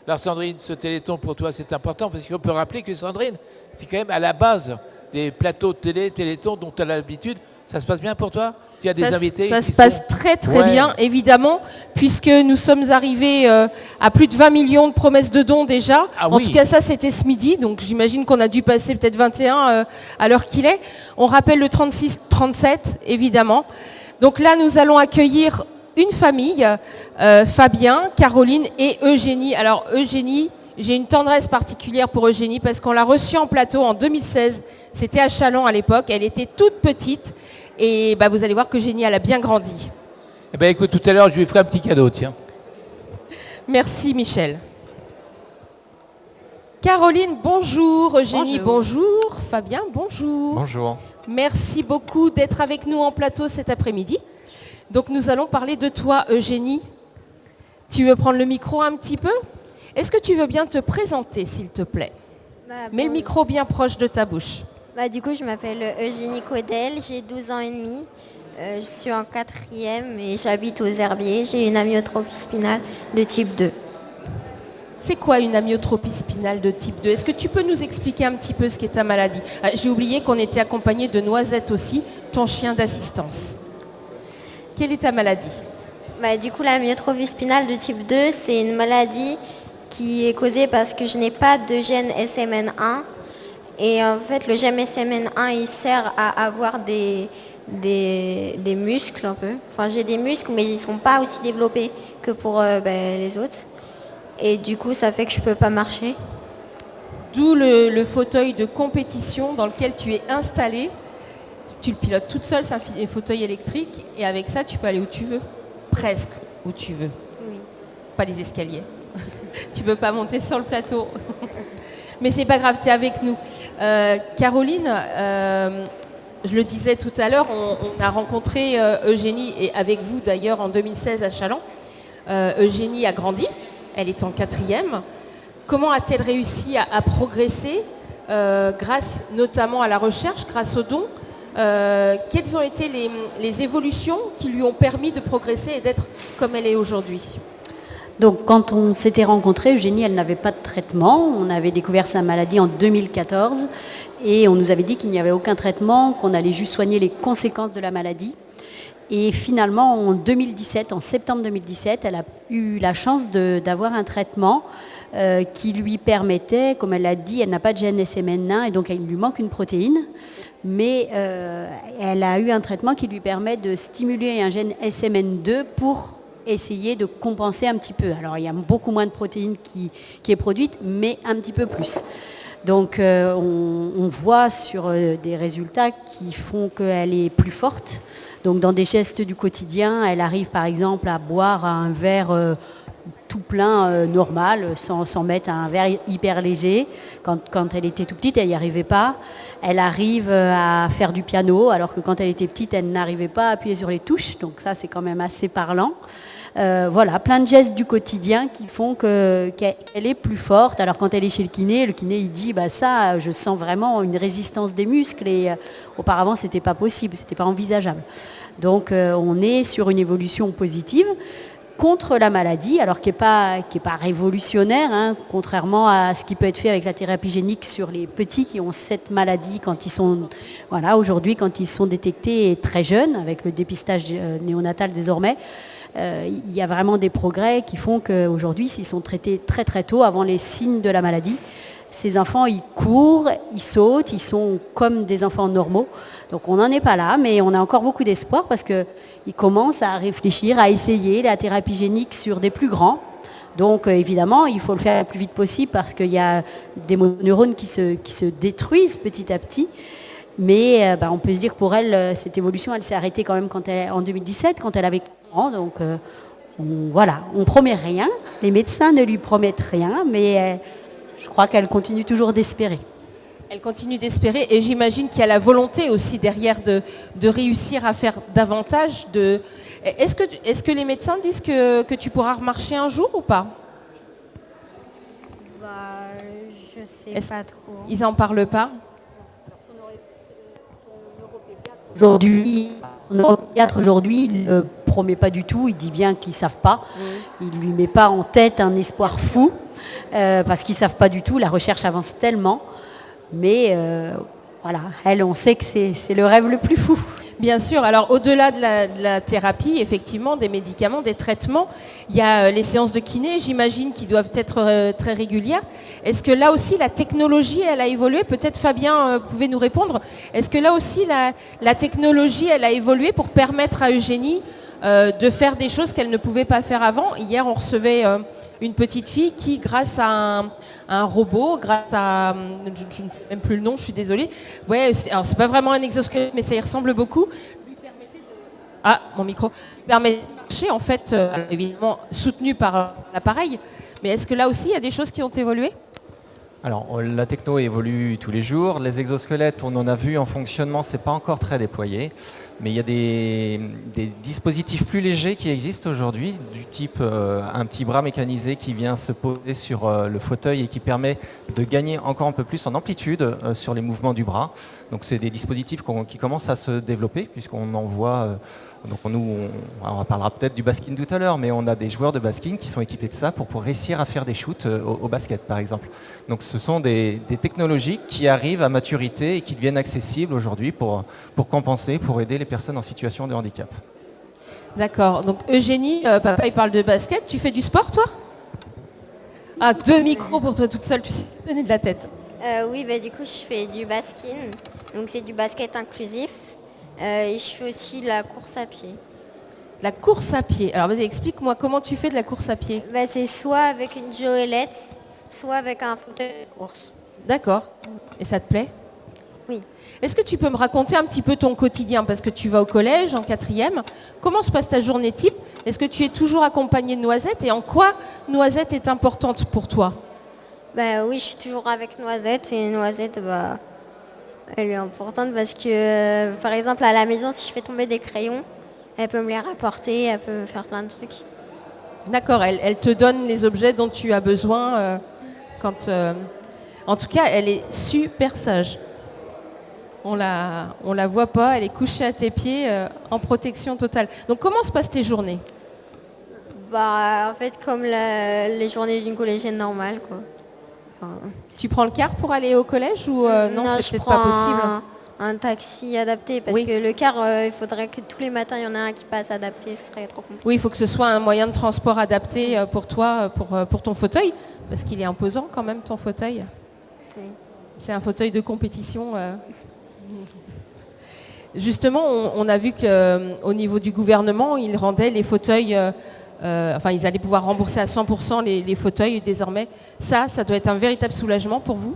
Alors Sandrine, ce Téléthon pour toi c'est important parce qu'on peut rappeler que Sandrine, c'est quand même à la base des plateaux de télé, Téléthon dont tu as l'habitude. Ça se passe bien pour toi? Tu as des invités Ça qui se passe sont... très très Ouais. bien, évidemment, puisque nous sommes arrivés à plus de 20 millions de promesses de dons déjà. Ah En oui. tout cas, ça c'était ce midi, donc j'imagine qu'on a dû passer peut-être 21 à l'heure qu'il est. On rappelle le 36-37, évidemment. Donc là, nous allons accueillir une famille, Fabien, Caroline et Eugénie. Alors Eugénie, j'ai une tendresse particulière pour Eugénie parce qu'on l'a reçue en plateau en 2016. C'était à Châlons à l'époque. Elle était toute petite. Et bah, vous allez voir qu'Eugénie, elle a bien grandi. Eh ben écoute, tout à l'heure je lui ferai un petit cadeau, tiens. Merci Michel. Caroline, bonjour. Eugénie, bonjour. Fabien, bonjour. Bonjour. Merci beaucoup d'être avec nous en plateau cet après-midi. Donc nous allons parler de toi, Eugénie. Tu veux prendre le micro un petit peu? Est-ce que tu veux bien te présenter, s'il te plaît? Mets le micro bien proche de ta bouche. Du coup, je m'appelle Eugénie Caudel, j'ai 12 ans et demi. Je suis en 4e et j'habite aux Herbiers. J'ai une amyotrophie spinale de type 2. C'est quoi une amyotrophie spinale de type 2? Est-ce que tu peux nous expliquer un petit peu ce qu'est ta maladie? J'ai oublié qu'on était accompagné de Noisette aussi, ton chien d'assistance. Quelle est ta maladie? Du coup, la amyotrophie spinale de type 2, c'est une maladie qui est causée parce que je n'ai pas de gène SMN1. Et en fait, le gène SMN1, il sert à avoir des muscles un peu. Enfin, j'ai des muscles, mais ils ne sont pas aussi développés que pour les autres. Et du coup, ça fait que je ne peux pas marcher. D'où le fauteuil de compétition dans lequel tu es installée. Tu le pilotes toute seule, c'est un fauteuil électrique. Et avec ça, tu peux aller où tu veux. Presque où tu veux. Oui. Pas les escaliers. Tu ne peux pas monter sur le plateau. Mais c'est pas grave, tu es avec nous. Caroline, je le disais tout à l'heure, on a rencontré Eugénie, et avec vous d'ailleurs en 2016 à Châlons. Eugénie a grandi, elle est en 4e. Comment a-t-elle réussi à progresser grâce notamment à la recherche, grâce aux dons? Quelles ont été les évolutions qui lui ont permis de progresser et d'être comme elle est aujourd'hui? Donc quand on s'était rencontrés, Eugénie, elle n'avait pas de traitement. On avait découvert sa maladie en 2014 et on nous avait dit qu'il n'y avait aucun traitement, qu'on allait juste soigner les conséquences de la maladie. Et finalement, en 2017, en septembre 2017, elle a eu la chance d'avoir un traitement qui lui permettait, comme elle l'a dit, elle n'a pas de gène SMN1 et donc il lui manque une protéine, mais elle a eu un traitement qui lui permet de stimuler un gène SMN2 pour essayer de compenser un petit peu. Alors il y a beaucoup moins de protéines qui est produite, mais un petit peu plus. Donc on voit sur des résultats qui font qu'elle est plus forte. Donc dans des gestes du quotidien, elle arrive par exemple à boire un verre tout plein normal, sans mettre un verre hyper léger. Quand elle était tout petite, elle n'y arrivait pas. Elle arrive à faire du piano, alors que quand elle était petite, elle n'arrivait pas à appuyer sur les touches. Donc ça, c'est quand même assez parlant. Voilà, plein de gestes du quotidien qui font qu'elle est plus forte. Alors quand elle est chez le kiné il dit ça, je sens vraiment une résistance des muscles et auparavant c'était pas possible, c'était pas envisageable. Donc on est sur une évolution positive contre la maladie, alors qui est pas révolutionnaire, hein, contrairement à ce qui peut être fait avec la thérapie génique sur les petits qui ont cette maladie quand ils sont, aujourd'hui quand ils sont détectés très jeunes, avec le dépistage néonatal désormais. Il y a vraiment des progrès qui font qu'aujourd'hui, s'ils sont traités très très tôt, avant les signes de la maladie, ces enfants, ils courent, ils sautent, ils sont comme des enfants normaux. Donc on n'en est pas là, mais on a encore beaucoup d'espoir parce qu'ils commencent à réfléchir, à essayer la thérapie génique sur des plus grands. Donc évidemment, il faut le faire le plus vite possible parce qu'il y a des neurones qui se détruisent petit à petit. Mais on peut se dire que pour elle, cette évolution, elle s'est arrêtée quand même en 2017, quand elle avait 4 ans. Donc on promet rien. Les médecins ne lui promettent rien, mais je crois qu'elle continue toujours d'espérer. Elle continue d'espérer et j'imagine qu'il y a la volonté aussi derrière de réussir à faire davantage. Est-ce que les médecins disent que tu pourras remarcher un jour ou pas? Je sais pas trop. Ils n'en parlent pas? Aujourd'hui, son neuropédiatre aujourd'hui, il ne promet pas du tout, il dit bien qu'ils ne savent pas. il ne lui met pas en tête un espoir fou, parce qu'ils ne savent pas du tout, la recherche avance tellement. Mais voilà, elle, on sait que c'est le rêve le plus fou. Bien sûr. Alors, au-delà de la thérapie, effectivement, des médicaments, des traitements, il y a les séances de kiné, j'imagine, qui doivent être très régulières. Est-ce que là aussi, la technologie, elle a évolué? Peut-être, Fabien, pouvez nous répondre. Est-ce que là aussi, la technologie, elle a évolué pour permettre à Eugénie de faire des choses qu'elle ne pouvait pas faire avant? Hier, on recevait une petite fille qui, grâce à un robot, grâce à, je ne sais même plus le nom, je suis désolée, ouais, alors c'est pas vraiment un exosquelette, mais ça y ressemble beaucoup, lui permettait de... Ah, mon micro, lui permettait de marcher, en fait, évidemment soutenu par l'appareil, mais est-ce que là aussi, il y a des choses qui ont évolué? Alors, la techno évolue tous les jours. Les exosquelettes, on en a vu en fonctionnement, c'est pas encore très déployé. Mais il y a des dispositifs plus légers qui existent aujourd'hui, du type un petit bras mécanisé qui vient se poser sur le fauteuil et qui permet de gagner encore un peu plus en amplitude sur les mouvements du bras. Donc c'est des dispositifs qui commencent à se développer, puisqu'on en voit... Donc on parlera peut-être du basket tout à l'heure, mais on a des joueurs de basket qui sont équipés de ça pour réussir à faire des shoots au basket, par exemple. Donc ce sont des technologies qui arrivent à maturité et qui deviennent accessibles aujourd'hui pour compenser, pour aider les personnes en situation de handicap. D'accord. Donc Eugénie, papa, il parle de basket. Tu fais du sport, toi? Ah, 2 micros pour toi toute seule, tu sais donner de la tête. Oui, du coup, je fais du basking. Donc, c'est du basket inclusif. Et je fais aussi de la course à pied. La course à pied. Alors vas-y, explique-moi comment tu fais de la course à pied. C'est soit avec une joëlette, soit avec un fauteuil de course. D'accord. Et ça te plaît? Oui. Est-ce que tu peux me raconter un petit peu ton quotidien? Parce que tu vas au collège en 4e. Comment se passe ta journée type? Est-ce que tu es toujours accompagnée de Noisette? Et en quoi Noisette est importante pour toi? Oui, je suis toujours avec Noisette. Et Noisette, elle est importante parce que, par exemple, à la maison, si je fais tomber des crayons, elle peut me les rapporter, elle peut faire plein de trucs. D'accord, elle te donne les objets dont tu as besoin quand... En tout cas, elle est super sage. On la voit pas, elle est couchée à tes pieds en protection totale. Donc comment se passent tes journées? En fait, comme les journées d'une collégienne normale, quoi. Tu prends le car pour aller au collège ou non, c'est peut-être pas possible? Un taxi adapté parce que le car, il faudrait que tous les matins il y en a un qui passe adapté, ce serait trop compliqué. Oui, il faut que ce soit un moyen de transport adapté pour toi, pour ton fauteuil, parce qu'il est imposant quand même ton fauteuil. Oui. C'est un fauteuil de compétition. Justement, on a vu qu'au niveau du gouvernement, ils rendaient les fauteuils... ils allaient pouvoir rembourser à 100% les fauteuils désormais. Ça doit être un véritable soulagement pour vous?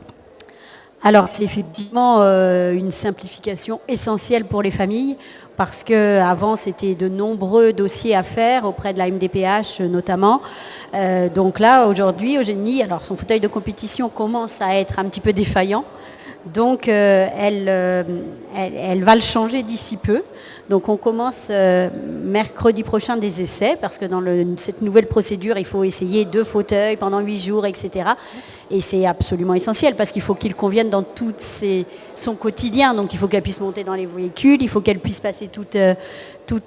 Alors c'est effectivement une simplification essentielle pour les familles parce qu'avant c'était de nombreux dossiers à faire auprès de la MDPH notamment. Donc là aujourd'hui Eugénie, alors son fauteuil de compétition commence à être un petit peu défaillant. Donc elle va le changer d'ici peu. Donc on commence mercredi prochain des essais parce que dans cette nouvelle procédure, il faut essayer 2 fauteuils pendant 8 jours, etc. Et c'est absolument essentiel parce qu'il faut qu'il convienne dans son quotidien. Donc il faut qu'elle puisse monter dans les véhicules, il faut qu'elle puisse passer toutes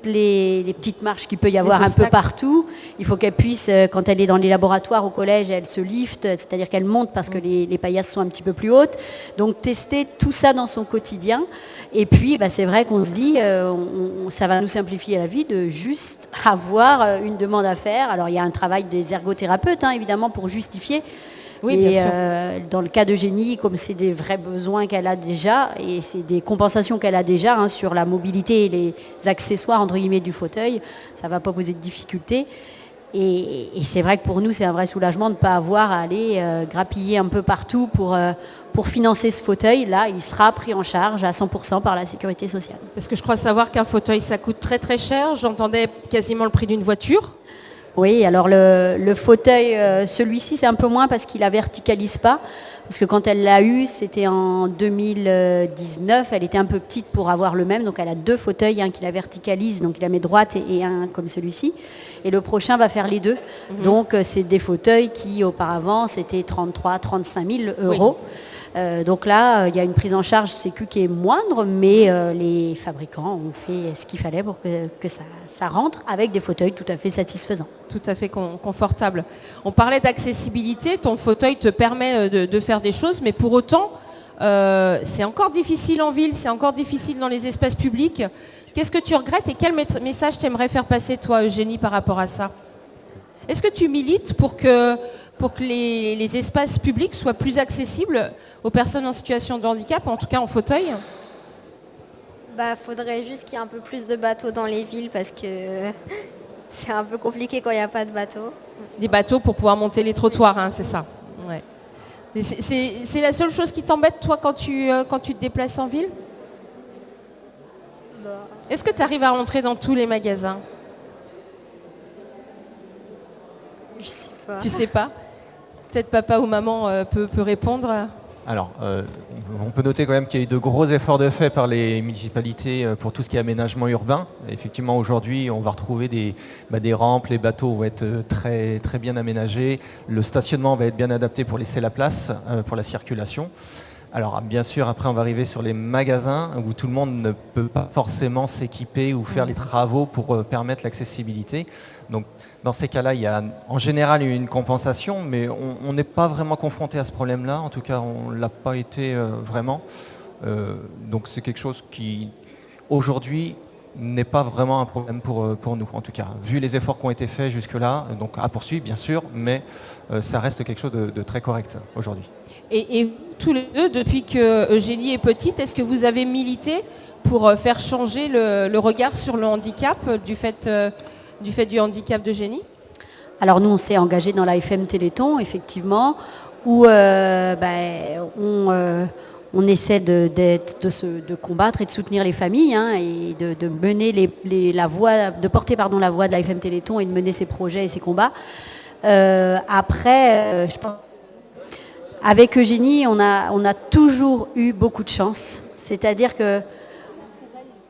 les petites marches qu'il peut y avoir un peu partout. Il faut qu'elle puisse, quand elle est dans les laboratoires au collège, elle se lift, c'est-à-dire qu'elle monte parce que les paillasses sont un petit peu plus hautes. Donc tester tout ça dans son quotidien. Et puis c'est vrai qu'on se dit, ça va nous simplifier la vie de juste avoir une demande à faire. Alors il y a un travail des ergothérapeutes évidemment pour justifier. Oui, bien sûr. Dans le cas d'Eugénie, comme c'est des vrais besoins qu'elle a déjà et c'est des compensations qu'elle a déjà sur la mobilité et les accessoires entre guillemets du fauteuil, ça ne va pas poser de difficultés. Et c'est vrai que pour nous, c'est un vrai soulagement de ne pas avoir à aller grappiller un peu partout pour financer ce fauteuil. Là, il sera pris en charge à 100% par la sécurité sociale. Parce que je crois savoir qu'un fauteuil, ça coûte très très cher. J'entendais quasiment le prix d'une voiture. Oui, alors le fauteuil, celui-ci, c'est un peu moins parce qu'il ne la verticalise pas. Parce que quand elle l'a eu, c'était en 2019, elle était un peu petite pour avoir le même. Donc elle a 2 fauteuils, un qui la verticalise, donc il la met droite et un comme celui-ci. Et le prochain va faire les 2. Donc c'est des fauteuils qui auparavant, c'était 33 000, 35 000 euros. Oui. Donc là, il y a une prise en charge sécu qui est moindre, mais les fabricants ont fait ce qu'il fallait pour que ça rentre avec des fauteuils tout à fait satisfaisants. Tout à fait confortable. On parlait d'accessibilité, ton fauteuil te permet de faire des choses, mais pour autant, c'est encore difficile en ville, c'est encore difficile dans les espaces publics. Qu'est-ce que tu regrettes et quel message t'aimerais faire passer, toi, Eugénie, par rapport à ça? Est-ce que tu milites pour que les espaces publics soient plus accessibles aux personnes en situation de handicap, en tout cas en fauteuil? Faudrait juste qu'il y ait un peu plus de bateaux dans les villes parce que c'est un peu compliqué quand il n'y a pas de bateaux. Des bateaux pour pouvoir monter les trottoirs, hein, c'est ça. Ouais. C'est la seule chose qui t'embête, toi, quand tu te déplaces en ville? Est-ce que tu arrives à rentrer dans tous les magasins? Je sais pas. Tu sais pas? Peut-être papa ou maman peut répondre. Alors, on peut noter quand même qu'il y a eu de gros efforts de fait par les municipalités pour tout ce qui est aménagement urbain. Effectivement, aujourd'hui, on va retrouver des rampes, les bateaux vont être très, très bien aménagés, le stationnement va être bien adapté pour laisser la place pour la circulation. Alors bien sûr, après on va arriver sur les magasins où tout le monde ne peut pas forcément s'équiper ou faire les travaux pour permettre l'accessibilité. Donc dans ces cas-là, il y a en général une compensation, mais on n'est pas vraiment confronté à ce problème-là. En tout cas, on ne l'a pas été vraiment. Donc c'est quelque chose qui, aujourd'hui, n'est pas vraiment un problème pour nous, en tout cas. Vu les efforts qui ont été faits jusque-là, donc à poursuivre bien sûr, mais ça reste quelque chose de très correct aujourd'hui. Et tous les deux, depuis que Eugénie est petite, est-ce que vous avez milité pour faire changer le regard sur le handicap du fait du handicap d'Eugénie? Alors nous, on s'est engagé dans l'AFM Téléthon, effectivement, où on essaie de combattre et de soutenir les familles et de mener de porter la voix de l'AFM Téléthon et de mener ses projets et ses combats. Après, je pense avec Eugénie, on a toujours eu beaucoup de chance. C'est-à-dire que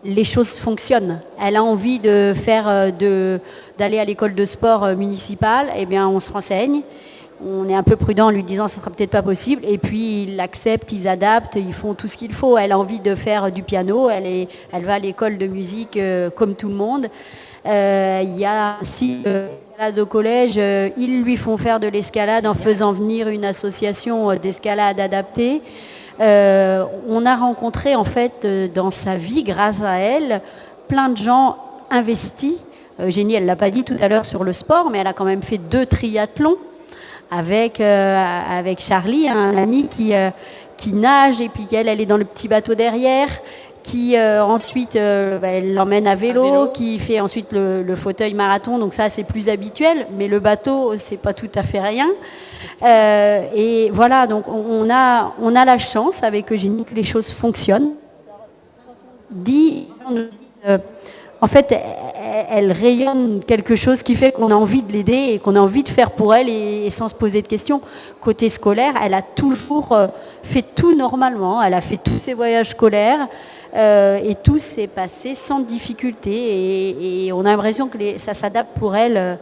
les choses fonctionnent. Elle a envie d'aller à l'école de sport municipale, eh bien on se renseigne. On est un peu prudent en lui disant que ce ne sera peut-être pas possible. Et puis ils l'acceptent, ils adaptent, ils font tout ce qu'il faut. Elle a envie de faire du piano, elle va à l'école de musique comme tout le monde. Il y a aussi l'escalade au collège, ils lui font faire de l'escalade en faisant venir une association d'escalade adaptée. On a rencontré en fait dans sa vie, grâce à elle, plein de gens investis. Eugénie, elle ne l'a pas dit tout à l'heure sur le sport, mais elle a quand même fait 2 triathlons avec Charlie, un ami qui nage et puis elle est dans le petit bateau derrière, qui ensuite elle l'emmène à vélo, qui fait ensuite le fauteuil marathon, donc ça c'est plus habituel, mais le bateau c'est pas tout à fait rien. Et voilà, donc on a la chance avec Eugénie que les choses fonctionnent. En fait, elle rayonne quelque chose qui fait qu'on a envie de l'aider et qu'on a envie de faire pour elle et sans se poser de questions. Côté scolaire, elle a toujours fait tout normalement. Elle a fait tous ses voyages scolaires et tout s'est passé sans difficulté. Et on a l'impression que ça s'adapte pour elle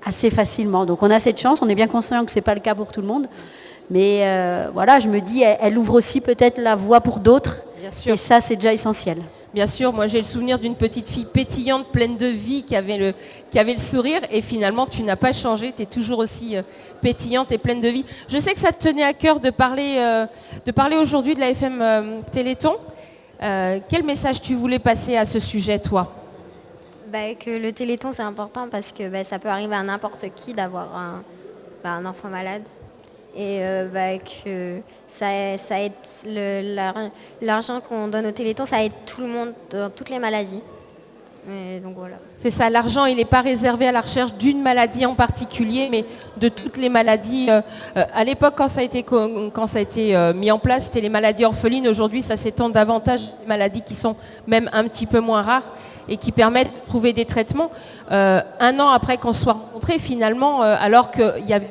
assez facilement. Donc on a cette chance. On est bien conscient que ce n'est pas le cas pour tout le monde. Mais voilà, je me dis, elle ouvre aussi peut-être la voie pour d'autres. Bien sûr. Et ça, c'est déjà essentiel. Bien sûr, moi j'ai le souvenir d'une petite fille pétillante, pleine de vie, qui avait le sourire, et finalement tu n'as pas changé, tu es toujours aussi pétillante et pleine de vie. Je sais que ça te tenait à cœur de parler aujourd'hui de la FM Téléthon. Quel message tu voulais passer à ce sujet, toi? Que le Téléthon c'est important parce que ça peut arriver à n'importe qui d'avoir un enfant malade. Et que ça aide l'argent qu'on donne au Téléthon, ça aide tout le monde dans toutes les maladies. Et donc voilà. C'est ça, l'argent il n'est pas réservé à la recherche d'une maladie en particulier, mais de toutes les maladies. À l'époque, quand ça a été mis en place, c'était les maladies orphelines. Aujourd'hui, ça s'étend davantage aux maladies qui sont même un petit peu moins rares et qui permettent de trouver des traitements. 1 an après qu'on soit rencontrés, finalement, alors qu'il y avait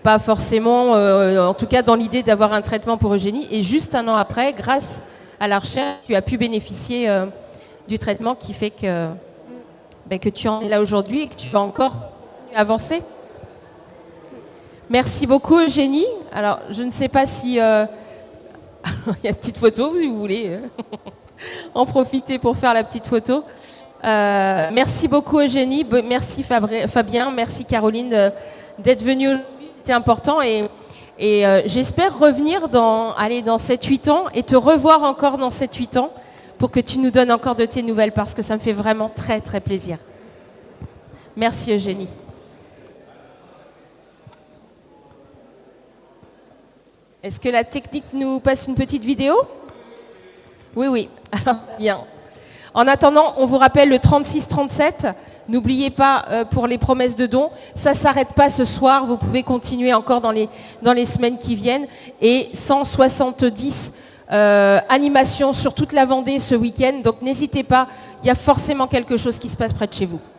pas forcément, en tout cas dans l'idée d'avoir un traitement pour Eugénie. Et juste 1 an après, grâce à la recherche, tu as pu bénéficier du traitement qui fait que tu en es là aujourd'hui et que tu vas encore continuer à avancer. Merci beaucoup Eugénie. Alors je ne sais pas si... il y a une petite photo si vous voulez en profiter pour faire la petite photo. Merci beaucoup Eugénie, merci Fabien, merci Caroline d'être venue aujourd'hui, c'était important et j'espère revenir dans 7-8 ans et te revoir encore dans 7-8 ans pour que tu nous donnes encore de tes nouvelles parce que ça me fait vraiment très très plaisir. Merci Eugénie. Est-ce que la technique nous passe une petite vidéo? Oui, oui. Alors, bien. En attendant, on vous rappelle le 36-37. N'oubliez pas pour les promesses de dons, ça ne s'arrête pas ce soir. Vous pouvez continuer encore dans les semaines qui viennent. Et 170 animations sur toute la Vendée ce week-end. Donc n'hésitez pas, il y a forcément quelque chose qui se passe près de chez vous.